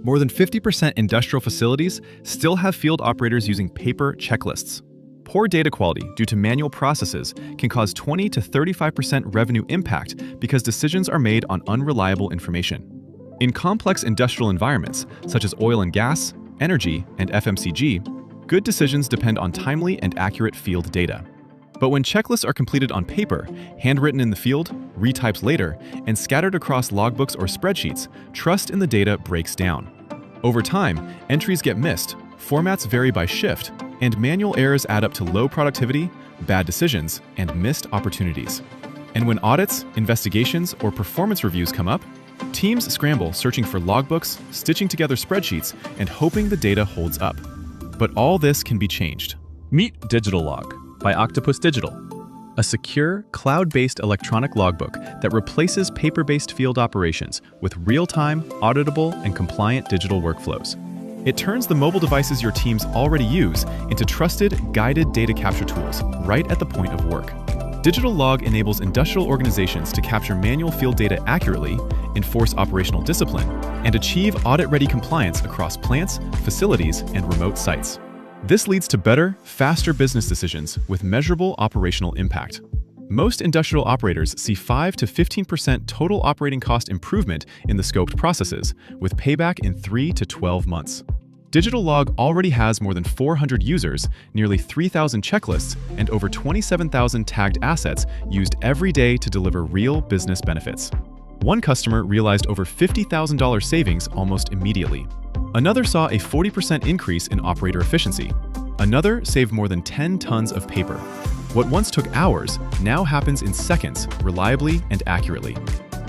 More than 50% industrial facilities still have field operators using paper checklists. Poor data quality due to manual processes can cause 20 to 35% revenue impact because decisions are made on unreliable information. In complex industrial environments, such as oil and gas, energy, and FMCG, good decisions depend on timely and accurate field data. But when checklists are completed on paper, handwritten in the field, retyped later, and scattered across logbooks or spreadsheets, trust in the data breaks down. Over time, entries get missed, formats vary by shift, and manual errors add up to low productivity, bad decisions, and missed opportunities. And when audits, investigations, or performance reviews come up, teams scramble searching for logbooks, stitching together spreadsheets, and hoping the data holds up. But all this can be changed. Meet Digital Log by Octopus Digital, a secure, cloud-based electronic logbook that replaces paper-based field operations with real-time, auditable, and compliant digital workflows. It turns the mobile devices your teams already use into trusted, guided data capture tools right at the point of work. Digital Log enables industrial organizations to capture manual field data accurately, enforce operational discipline, and achieve audit-ready compliance across plants, facilities, and remote sites. This leads to better, faster business decisions with measurable operational impact. Most industrial operators see 5 to 15% total operating cost improvement in the scoped processes, with payback in 3 to 12 months. Digital Log already has more than 400 users, nearly 3,000 checklists, and over 27,000 tagged assets used every day to deliver real business benefits. One customer realized over $50,000 savings almost immediately. Another saw a 40% increase in operator efficiency. Another saved more than 10 tons of paper. What once took hours now happens in seconds, reliably and accurately.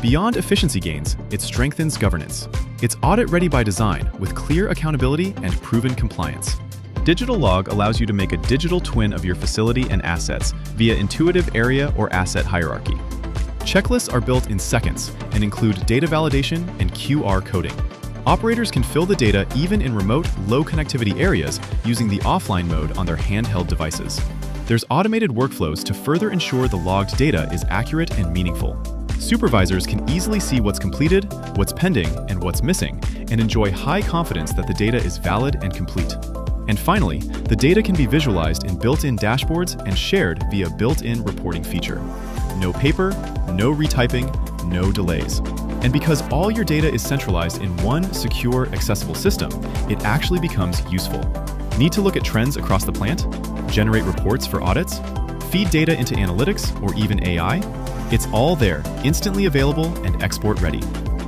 Beyond efficiency gains, it strengthens governance. It's audit-ready by design, with clear accountability and proven compliance. Digital Log allows you to make a digital twin of your facility and assets via intuitive area or asset hierarchy. Checklists are built in seconds and include data validation and QR coding. Operators can fill the data even in remote, low-connectivity areas using the offline mode on their handheld devices. There's automated workflows to further ensure the logged data is accurate and meaningful. Supervisors can easily see what's completed, what's pending, and what's missing, and enjoy high confidence that the data is valid and complete. And finally, the data can be visualized in built-in dashboards and shared via built-in reporting feature. No paper, no retyping, no delays. And because all your data is centralized in one secure, accessible system, it actually becomes useful. Need to look at trends across the plant? Generate reports for audits? Feed data into analytics or even AI? It's all there, instantly available and export ready.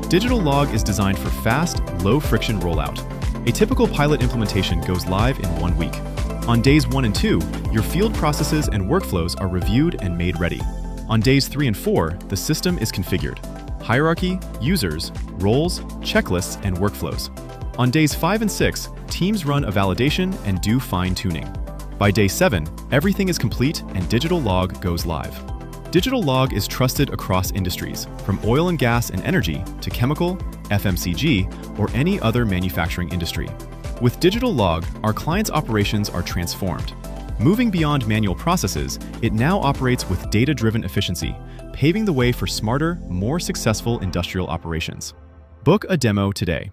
Digital Log is designed for fast, low-friction rollout. A typical pilot implementation goes live in 1 week. On days 1 and 2, your field processes and workflows are reviewed and made ready. On days 3 and 4, the system is configured. Hierarchy, users, roles, checklists, and workflows. On days 5 and 6, teams run a validation and do fine-tuning. By day 7, everything is complete and Digital Log goes live. Digital Log is trusted across industries, from oil and gas and energy to chemical, FMCG, or any other manufacturing industry. With Digital Log, our clients' operations are transformed. Moving beyond manual processes, it now operates with data-driven efficiency, paving the way for smarter, more successful industrial operations. Book a demo today.